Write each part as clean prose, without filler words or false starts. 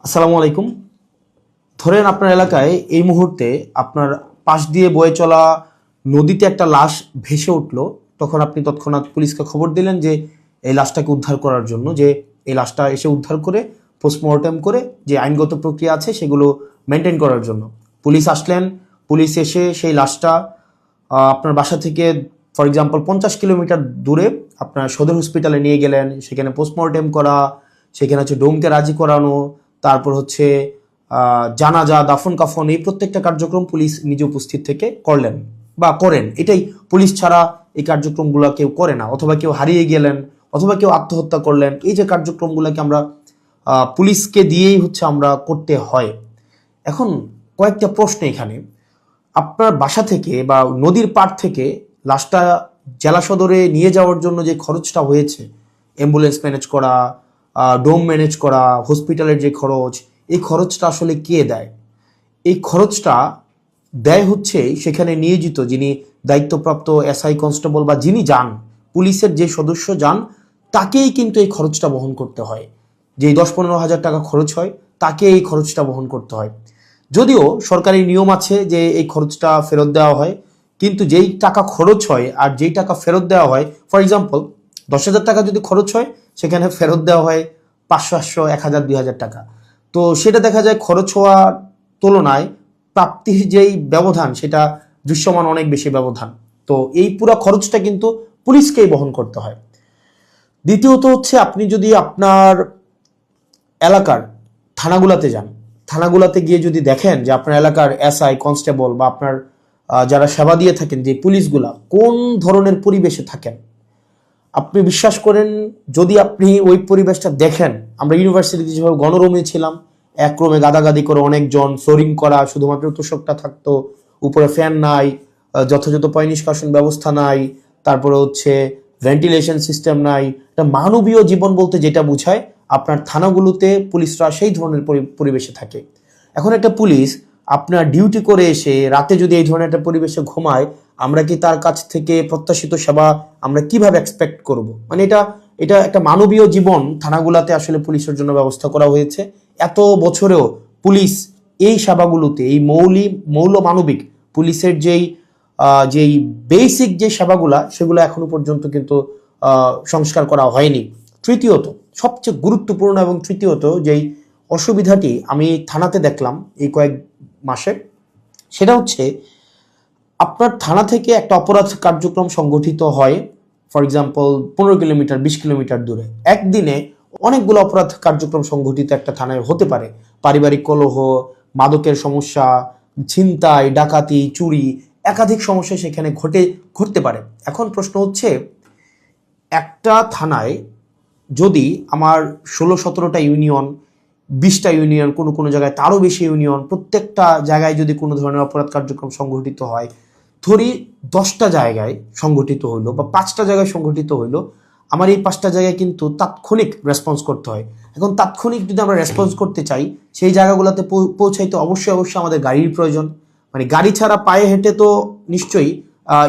আসসালামু আলাইকুম। ধরেন আপনার এলাকায় এই মুহূর্তে আপনার পাশ দিয়ে বয়ে চলা নদীতে একটা লাশ ভেসে উঠলো। তখন আপনি তৎক্ষণাৎ পুলিশকে খবর দিলেন যে এই লাশটাকে উদ্ধার করার জন্য, যে এই লাশটা এসে উদ্ধার করে পোস্টমর্টেম করে যে আইনগত প্রক্রিয়া আছে সেগুলো মেনটেন করার জন্য পুলিশ আসলেন। পুলিশ এসে সেই লাশটা আপনার বাসা থেকে ফর এক্সাম্পল 50 কিলোমিটার দূরে আপনার সদর হসপিটালে নিয়ে গেলেন। সেখানে পোস্টমর্টেম করা, সেখানে হচ্ছে ডোমকে রাজি করানো, তারপর হচ্ছে জানাজা, দাফন কাফন, এই প্রত্যেকটা কার্যক্রম পুলিশ নিজে উপস্থিত থেকে করলেন বা করেন। এটাই, পুলিশ ছাড়া এই কার্যক্রমগুলো কেউ করে না। অথবা কেউ হারিয়ে গেলেন, অথবা কেউ আত্মহত্যা করলেন, এই যে কার্যক্রমগুলোকে আমরা পুলিশকে দিয়েই হচ্ছে আমরা করতে হয়। এখন কয়েকটা প্রশ্ন এখানে। আপনার বাসা থেকে বা নদীর পাড় থেকে লাশটা জেলা সদরে নিয়ে যাওয়ার জন্য যে খরচটা হয়েছে, অ্যাম্বুলেন্স ম্যানেজ করা, ডোম ম্যানেজ করা, হসপিটালের যে খরচ, এই খরচটা আসলে কে দেয়? এই খরচটা দেয় হচ্ছে সেখানে নিয়োজিত যিনি দায়িত্বপ্রাপ্ত এসআই, কনস্টেবল বা যিনি যান, পুলিশের যে সদস্য যান, তাকেই কিন্তু এই খরচটা বহন করতে হয়। যেই 10-15 হাজার টাকা খরচ হয়, তাকে এই খরচটা বহন করতে হয়। যদিও সরকারি নিয়ম আছে যে এই খরচটা ফেরত দেওয়া হয়, কিন্তু যেই টাকা খরচ হয় আর যেই টাকা ফেরত দেওয়া হয়, ফর এক্সাম্পল 10,000 টাকা যদি খরচ হয়, সেখানে ফেরত দেওয়া হয় 500, 800, 1,000, 2,000 টাকা। তো সেটা দেখা যায় খরচ হওয়ার তুলনায় প্রাপ্তির যেই ব্যবধান, সেটা দৃশ্যমান অনেক বেশি ব্যবধান। তো এই পুরো খরচটা কিন্তু পুলিশকেই বহন করতে হয়। দ্বিতীয়ত হচ্ছে, আপনি যদি আপনার এলাকার থানাগুলাতে যান, থানাগুলাতে গিয়ে যদি দেখেন যে আপনার এলাকার এসআই, কনস্টেবল বা আপনার যারা সেবা দিয়ে থাকেন যে পুলিশগুলা কোন ধরনের পরিবেশে থাকেন, আপনি বিশ্বাস করেন, যদি আপনি ওই পরিবেশটা দেখেন, আমরা ইউনিভার্সিটিতে যেভাবে গণরুমে ছিলাম, এক রুমে গাদাগাদি করে অনেকজন, ফ্লোরিং করা, শুধুমাত্র তোষকটা থাকতো, উপরে ফ্যান নাই, যথাযথ পয় নিষ্কাশন ব্যবস্থা নাই, তারপরে হচ্ছে ভেন্টিলেশন সিস্টেম নাই। একটা মানবীয় জীবন বলতে যেটা বোঝায়, আপনার থানাগুলোতে পুলিশরা সেই ধরনের পরিবেশে থাকে। এখন একটা পুলিশ আপনার ডিউটি করে এসে রাতে যদি এই ধরনের একটা পরিবেশে ঘুমায়, আমরা কি তার কাছ থেকে প্রত্যাশিত সেবা আমরা কিভাবে এক্সপেক্ট করব? মানে এটা এটা একটা মানবীয় জীবন থানাগুলাতে আসলে পুলিশের জন্য ব্যবস্থা করা হয়েছে। এত বছরেও পুলিশ এই সেবাগুলোতে, এই মৌল মানবিক পুলিশের যেই বেসিক যে সেবাগুলা, সেগুলো এখনো পর্যন্ত কিন্তু সংস্কার করা হয়নি। তৃতীয়ত, সবচেয়ে গুরুত্বপূর্ণ এবং তৃতীয়ত যেই অসুবিধাটি আমি থানাতে দেখলাম এই কয়েক মাসে, সেটা হচ্ছে আপনার থানা থেকে একটা অপরাধ কার্যক্রম সংগঠিত হয়, ফর এক্সাম্পল 15 কিলোমিটার, 20 কিলোমিটার দূরে। একদিনে অনেকগুলো অপরাধ কার্যক্রম সংগঠিত একটা থানায় হতে পারে। পারিবারিক কলহ, মাদকের সমস্যা, ছিনতাই, ডাকাতি, চুরি, একাধিক সমস্যা সেখানে ঘটতে পারে। এখন প্রশ্ন হচ্ছে, একটা থানায় যদি আমার 16-17টা ইউনিয়ন, 20টা ইউনিয়ন, কোনো কোনো জায়গায় তারও বেশি ইউনিয়ন, প্রত্যেকটা জায়গায় যদি কোনো ধরনের অপরাধ কার্যক্রম সংঘটিত হয়, ধরি 10টা জায়গায় সংঘটিত হইলো বা 5টা জায়গায় সংঘটিত হইলো, আমার এই 5টা জায়গায় কিন্তু তাৎক্ষণিক রেসপন্স করতে হয়। এখন তাৎক্ষণিক যদি আমরা রেসপন্স করতে চাই, সেই জায়গাগুলোতে পৌঁছাইতে অবশ্যই অবশ্যই আমাদের গাড়ির প্রয়োজন। মানে গাড়ি ছাড়া পায়ে হেঁটে তো নিশ্চয়ই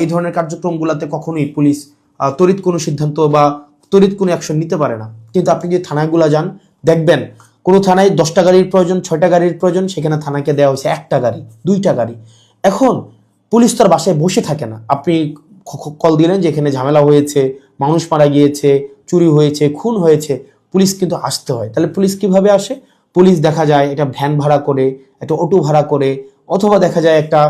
এই ধরনের কার্যক্রমগুলোতে কখনোই পুলিশ তড়িৎ কোনো সিদ্ধান্ত বা তড়িৎ কোনো অ্যাকশন নিতে পারে না। কিন্তু আপনি যদি থানাগুলো যান, দেখবেন কোনো থানায় 10টা গাড়ির প্রয়োজন, 6টা গাড়ির প্রয়োজন, সেখানে থানাকে দেওয়া হয়েছে 1টা গাড়ি, 2টা গাড়ি। এখন পুলিশ তো আর বাসায় বসে থাকে না। আপনি কল দিলেন যে এখানে ঝামেলা হয়েছে, মানুষ মারা গিয়েছে, চুরি হয়েছে, খুন হয়েছে, পুলিশ কিন্তু আসতে হয়। তাহলে পুলিশ কিভাবে আসে? পুলিশ দেখা যায় এটা ভ্যান ভাড়া করে, একটা অটো ভাড়া করে, অথবা দেখা যায় একটা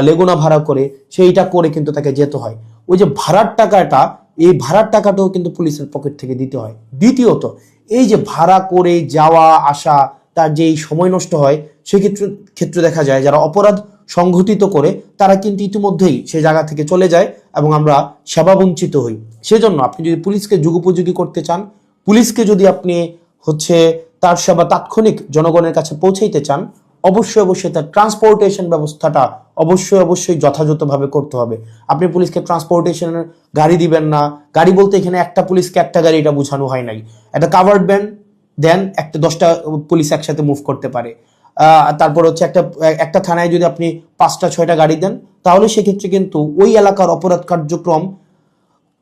লেগুনা ভাড়া করে, সেইটা করে কিন্তু তাকে যেতে হয়। ওই যে ভাড়ার টাকাটা, এই ভাড়ার টাকাটাও কিন্তু পুলিশের পকেট থেকে দিতে হয়। দ্বিতীয়ত, এই যে ভাড়া করে যাওয়া আসা, তার যে সময় নষ্ট হয়, সেক্ষেত্রে দেখা যায় যারা অপরাধ সংঘটিত করে তারা কিন্তু ইতিমধ্যেই সেই জায়গা থেকে চলে যায় এবং আমরা সেবা বঞ্চিত হই। সেজন্য আপনি যদি পুলিশকে যুগোপযোগী করতে চান, পুলিশকে যদি আপনি হচ্ছে তার সেবা তাৎক্ষণিক জনগণের কাছে পৌঁছাইতে চান, অবশ্যই অবশ্যই তার ট্রান্সপোর্টেশন ব্যবস্থাটা অবশ্যই অবশ্যই যথাযথভাবে করতে হবে। আপনি পুলিশকে ট্রান্সপোর্টেশনের গাড়ি দিবেন না। গাড়ি বলতে এখানে একটা পুলিশকে একটা গাড়ি, এটা বোঝানো হয় নাই। একটা কাভার্ড ভ্যান দেন, একটা 10টা পুলিশ একসাথে মুভ করতে পারে। তারপর হচ্ছে একটা থানায় যদি আপনি 5টা 6টা গাড়ি দেন, তাহলে সেক্ষেত্রে কিন্তু ওই এলাকার অপরাধ কার্যক্রম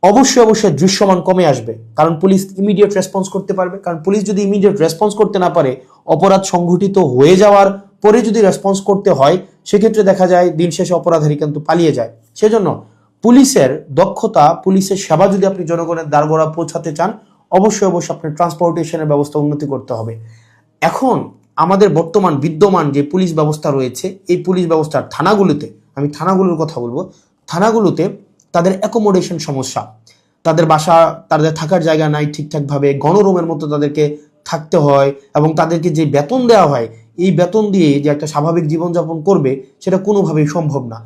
অবশ্যই অবশ্যই দৃশ্যমান কমে আসবে। কারণ পুলিশ ইমিডিয়েট রেসপন্স করতে পারবে। কারণ পুলিশ যদি ইমিডিয়েট রেসপন্স করতে না পারে, অপরাধ সংঘটিত হয়ে যাওয়ার পরে যদি রেসপন্স করতে হয়, সেক্ষেত্রে দেখা যায় দিন শেষে অপরাধী কিন্তু পালিয়ে যায়। সেজন্য পুলিশের দক্ষতা, পুলিশের সেবা যদি আপনি জনগণের দ্বারগোড়া পৌঁছাতে চান, অবশ্যই আপনার ট্রান্সপোর্টেশনের ব্যবস্থা উন্নতি করতে হবে। এখন আমাদের বর্তমান বিদ্যমান যে পুলিশ ব্যবস্থা রয়েছে, এই পুলিশ ব্যবস্থার থানাগুলোতে, আমি থানাগুলোর কথা বলবো, থানাগুলোতে তাদের অ্যাকোমোডেশন সমস্যা, তাদের বাসা, তাদের থাকার জায়গা নাই ঠিকঠাকভাবে, গণরুমের মতো তাদেরকে থাকতে হয়, এবং তাদেরকে যে বেতন দেওয়া হয়, এই বেতন দিয়ে যে একটা স্বাভাবিক জীবনযাপন করবে সেটা কোনোভাবেই সম্ভব না।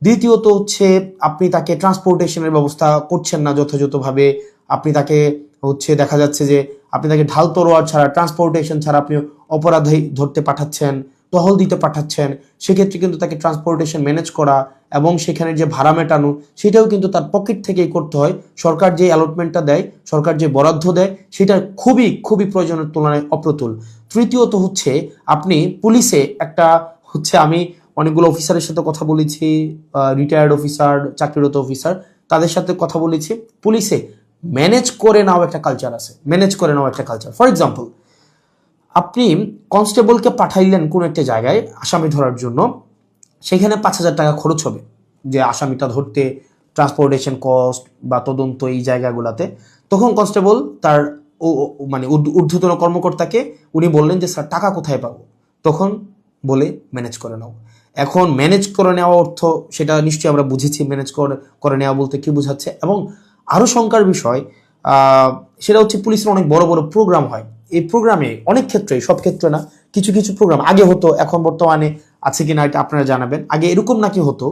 দ্বিতীয়ত হচ্ছে আপনি তাকে ট্রান্সপোর্টেশনের ব্যবস্থা করছেন না যথাযথভাবে। আপনি তাকে দেখা যাচ্ছে যে আপনি তাকে ঢাল তরোয়ার ছাড়া, ট্রান্সপোর্টেশন ছাড়া আপনি অপরাধী ধরতে পাঠাচ্ছেন, টহল দিতে পাঠাচ্ছেন। সেক্ষেত্রে কিন্তু তাকে ট্রান্সপোর্টেশন ম্যানেজ করা এবং সেখানে যে ভাড়া মেটানো, সেটাও কিন্তু তার পকেট থেকেই করতে হয়। সরকার যে অ্যালটমেন্টটা দেয়, সরকার যে বরাদ্দ দেয়, সেটা খুবই খুবই প্রয়োজনের তুলনায় অপ্রতুল। তৃতীয়ত হচ্ছে আপনি পুলিশে আমি অনেকগুলো অফিসারের সাথে কথা বলেছি, রিটায়ার্ড অফিসার, চাকরিরত অফিসার, তাদের সাথে কথা বলেছি। পুলিশে ম্যানেজ করে নাও একটা কালচার আছে, ম্যানেজ করে নাও একটা কালচার। ফর এক্সাম্পল, আপনি কনস্টেবলকে পাঠাইলেন কোন একটা জায়গায় আসামি ধরার জন্য, সেখানে 5,000 টাকা খরচ হবে যে আসামিটা ধরতে, ট্রান্সপোর্টেশন কস্ট বা তদন্ত এই জায়গাগুলোতে। তখন কনস্টেবল তার ঊর্ধ্বতন কর্মকর্তাকে উনি বললেন যে স্যার টাকা কোথায় পাবো? তখন বলে ম্যানেজ করে নাও। এখন ম্যানেজ করে নেওয়া অর্থ, সেটা নিশ্চয়ই আমরা বুঝেছি ম্যানেজ করে নেওয়া বলতে কি বোঝাচ্ছে। এবং আরো শঙ্কার বিষয় সেটা হচ্ছে পুলিশের অনেক বড় বড় প্রোগ্রাম হয়। এই প্রোগ্রামে অনেক ক্ষেত্রে, সব ক্ষেত্রে না, কিছু কিছু প্রোগ্রাম আগে হতো, এখন বর্তমানে আছে কিনা এটা আপনারা জানাবেন। আগে এরকম নাকি হতো,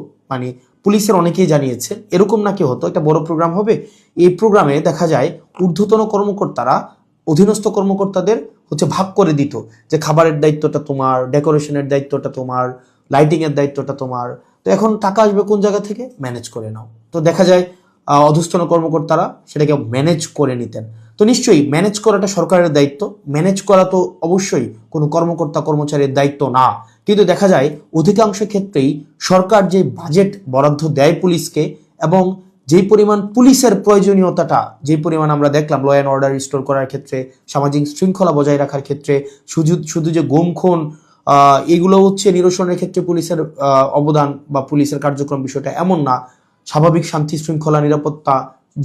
পুলিশের অনেকেই জানিয়েছে এরকম নাকি হতো, একটা বড় প্রোগ্রাম হবে, এই প্রোগ্রামে দেখা যায় ঊর্ধ্বতন কর্মকর্তারা অধীনস্থ কর্মকর্তাদের ভাগ করে দিত যে খাবারের দায়িত্বটা তোমার, ডেকোরেশনের দায়িত্বটা তোমার, লাইটিং এর দায়িত্বটা তোমার। তো এখন টাকা আসবে কোন জায়গা থেকে? ম্যানেজ করে নাও। তো দেখা যায় অধস্তন কর্মকর্তারা সেটাকে ম্যানেজ করে নিতেন। তো নিশ্চয়ই ম্যানেজ করাটা সরকারের দায়িত্ব, ম্যানেজ করা তো অবশ্যই কোনো কর্মকর্তা কর্মচারীর দায়িত্ব না। কিন্তু দেখা যায় অধিকাংশ ক্ষেত্রেই সরকার যে বাজেট বরাদ্দ দেয় পুলিশকে, এবং যেই পরিমাণ পুলিশের প্রয়োজনীয়তাটা, যে পরিমাণ আমরা দেখলাম ল অ্যান্ড অর্ডার রিস্টোর করার ক্ষেত্রে, সামাজিক শৃঙ্খলা বজায় রাখার ক্ষেত্রে, শুধু যে গুম খুন এগুলো নিরসনের ক্ষেত্রে পুলিশের অবদান বা পুলিশের কার্যক্রম বিষয়টা এমন না। স্বাভাবিক শান্তি শৃঙ্খলা, নিরাপত্তা,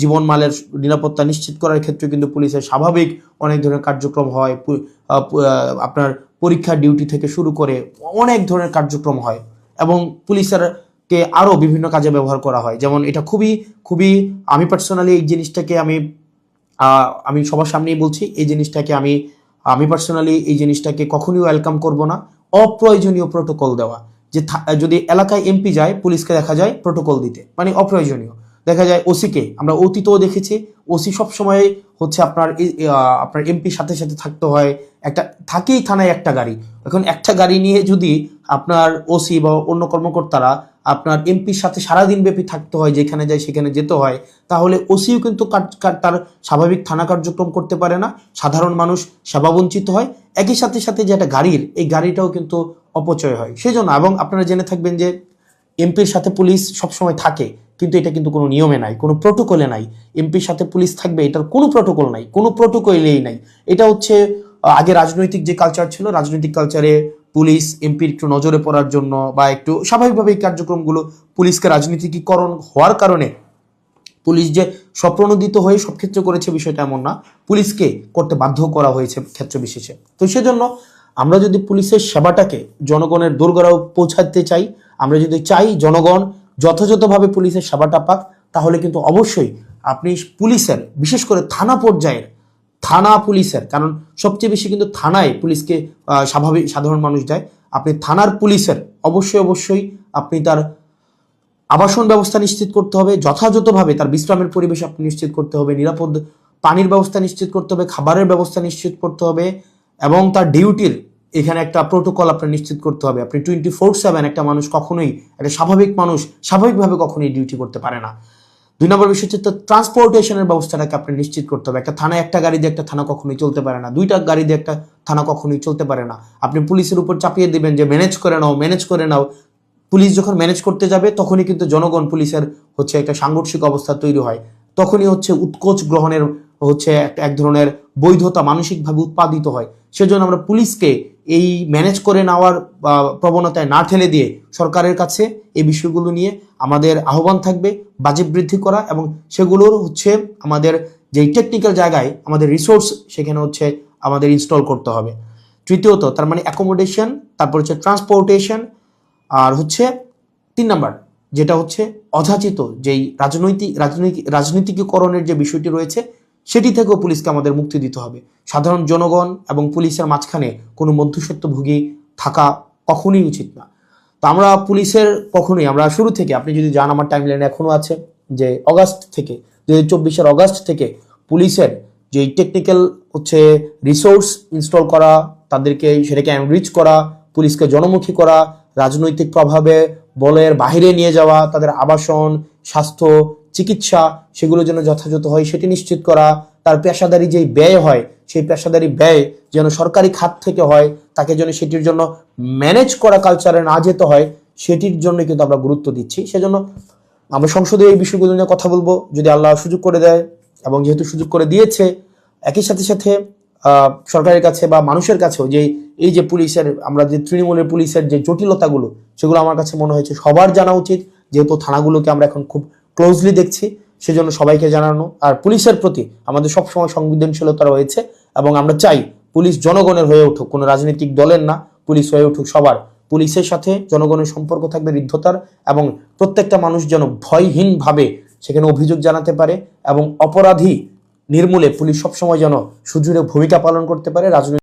জীবনমালের নিরাপত্তা নিশ্চিত করার ক্ষেত্রে কিন্তু পুলিশের স্বাভাবিক অনেক ধরনের কার্যক্রম হয়। আপনার পরীক্ষা ডিউটি থেকে শুরু করে অনেক ধরনের কার্যক্রম হয়, এবং পুলিশের কে আরো বিভিন্ন কাজে ব্যবহার করা হয়। যেমন এটা খুবই খুবই, আমি পার্সোনালি এই জিনিসটাকে আমি সবার সামনেই বলছি, এই জিনিসটাকে আমি পার্সোনালি এই জিনিসটাকে কখনোই ওয়েলকাম করব না। অপ্রয়োজনীয় প্রোটোকল দেওয়া, যে যদি এলাকায় এমপি যায়, পুলিশকে দেখা যায় প্রোটোকল দিতে, অপ্রয়োজনীয়। দেখা যায় ওসিকে আমরা অতীতেও দেখেছি, ওসি সবসময় আপনার এমপির সাথে সাথে থাকতে হয়, থাকেই থানায় একটা গাড়ি। এখন একটা গাড়ি নিয়ে যদি আপনার ওসি বা অন্য কর্মকর্তারা আপনার এমপির সাথে সারাদিন ব্যাপী থাকতে হয়, যেখানে যায় সেখানে যেতে হয়, তাহলে ওসিও কিন্তু তার স্বাভাবিক থানা কার্যক্রম করতে পারে না, সাধারণ মানুষ সেবা বঞ্চিত হয়। একই সাথে সাথে যে একটা গাড়ির, এই গাড়িটাও কিন্তু অপচয় হয়। সেই জন্য, এবং আপনারা জেনে থাকবেন যে এমপির সাথে পুলিশ সবসময় থাকে, কিন্তু এটা কিন্তু কোনো নিয়মে নাই, কোনো প্রোটোকলে নাই। এমপির সাথে পুলিশ থাকবে, এটার কোনো প্রোটোকল নাই, কোনো প্রোটোকলেই নাই। এটা আগে রাজনৈতিক যে কালচার ছিল, রাজনৈতিক কালচারে পুলিশ এমপির একটু নজরে পড়ার জন্য বা একটু স্বাভাবিকভাবে এই কার্যক্রমগুলো, পুলিশকে রাজনীতিকীকরণ হওয়ার কারণে পুলিশ যে স্বপ্রণোদিত হয়ে সব ক্ষেত্রে করেছে বিষয়টা এমন না, পুলিশকে করতে বাধ্য করা হয়েছে ক্ষেত্র বিশেষে। তো সেজন্য আমরা যদি পুলিশের সেবাটাকে জনগণের দোরগোড়ায় পৌঁছাতে চাই, আমরা যদি চাই জনগণ যথাযথভাবে পুলিশের সেবাটা পাক, তাহলে কিন্তু অবশ্যই আপনি পুলিশের, বিশেষ করে থানা পর্যায়ের থানা পুলিশের, কারণ সবচেয়ে বেশি কিন্তু থানায় পুলিশকে সাধারণ মানুষ যায়, আপনি থানার পুলিশের অবশ্যই আপনি তার আবাসন ব্যবস্থা নিশ্চিত করতে হবে, যথাযথভাবে তার বিশ্রামের পরিবেশ আপনি নিশ্চিত করতে হবে, নিরাপদ পানির ব্যবস্থা নিশ্চিত করতে হবে, খাবারের ব্যবস্থা নিশ্চিত করতে হবে, এবং তার ডিউটির এখানে একটা প্রোটোকল আপনার নিশ্চিত করতে হবে। আপনি 24/7 একটা মানুষ কখনোই, একটা স্বাভাবিক মানুষ স্বাভাবিকভাবে কখনোই ডিউটি করতে পারে না। 2 নম্বর বিষয় হচ্ছে ট্রান্সপোর্টেশনের ব্যবস্থাটাকে আপনি নিশ্চিত করতে হবে। একটা থানায় একটা গাড়ি দিয়ে একটা থানা কখনোই চলতে পারে না, 2টা গাড়ি দিয়ে একটা থানা কখনোই চলতে পারে না। আপনি পুলিশের উপর চাপিয়ে দিবেন যে ম্যানেজ করে নাও। পুলিশ যখন ম্যানেজ করতে যাবে, তখনই কিন্তু জনগণ পুলিশের একটা সাংঘর্ষিক অবস্থা তৈরি হয়, তখনই উৎকোচ গ্রহণের হচ্ছে এক ধরনের বৈধতা মানসিকভাবে উৎপাদিত হয়। সেজন্য আমরা পুলিশকে এই ম্যানেজ করে নেওয়ার প্রবণতায় না ঠেলে দিয়ে সরকারের কাছে এই বিষয়গুলো নিয়ে আমাদের আহ্বান থাকবে বাজেট বৃদ্ধি করা, এবং সেগুলোর হচ্ছে আমাদের যেই টেকনিক্যাল জায়গায় আমাদের রিসোর্স সেখানে হচ্ছে আমাদের ইনস্টল করতে হবে। তৃতীয়ত তার মানে অ্যাকোমোডেশন, তারপর হচ্ছে ট্রান্সপোর্টেশন, আর হচ্ছে 3 নাম্বার যেটা হচ্ছে অযাচিত যেই রাজনীতিকীকরণের যে বিষয়টি রয়েছে সেটি থেকেও পুলিশকে আমাদের মুক্তি দিতে হবে। সাধারণ জনগণ এবং পুলিশের মাঝখানে কোনো মধ্যস্বত্বভোগী থাকা কখনোই উচিত না। তো আমরা পুলিশের কখনোই, আমরা শুরু থেকে, আপনি যদি যান আমার টাইমলাইনে এখনো আছে যে অগাস্ট থেকে 2024 অগাস্ট থেকে পুলিশের যে টেকনিক্যাল হচ্ছে রিসোর্স ইনস্টল করা, তাদেরকে সেটাকে এনরিচ করা, পুলিশকে জনমুখী করা, রাজনৈতিক প্রভাবে বলের বাহিরে নিয়ে যাওয়া, তাদের আবাসন, স্বাস্থ্য, চিকিৎসা সেগুলো যেন যথাযথ হয় সেটি নিশ্চিত করা, তার পেশাদারি যেই ব্যয় হয় সেই পেশাদারি ব্যয় যেন সরকারি খাত থেকে হয়, তাকে যেন সেটির জন্য ম্যানেজ করা কালচারে না যেতে হয়, সেটির জন্য কিন্তু আমরা গুরুত্ব দিচ্ছি। সেজন্য আমরা সংসদে এই বিষয়গুলো নিয়ে কথা বলবো যদি আল্লাহ সুযোগ করে দেয়, এবং যেহেতু সুযোগ করে দিয়েছে একই সাথে সাথে সরকারের কাছে বা মানুষের কাছেও যে এই যে পুলিশের, আমরা যে তৃণমূলের পুলিশের যে জটিলতাগুলো সেগুলো আমার কাছে মনে হয়েছে সবার জানা উচিত, যেহেতু থানাগুলোকে আমরা এখন খুব ক্লোজলি দেখছি, সেজন্য সবাইকে জানানো। আর পুলিশের প্রতি আমাদের সবসময় সংবেদনশীলতা রয়েছে, এবং আমরা চাই পুলিশ জনগণের হয়ে উঠুক, কোনো রাজনৈতিক দলের না, পুলিশ হয়ে উঠুক সবার। পুলিশের সাথে জনগণের সম্পর্ক থাকবে হৃদ্যতার, এবং প্রত্যেকটা মানুষ যেন ভয়হীনভাবে সেখানে অভিযোগ জানাতে পারে, এবং অপরাধী নির্মূলে পুলিশ সবসময় যেন সুদৃঢ় ভূমিকা পালন করতে পারে। রাজনৈতিক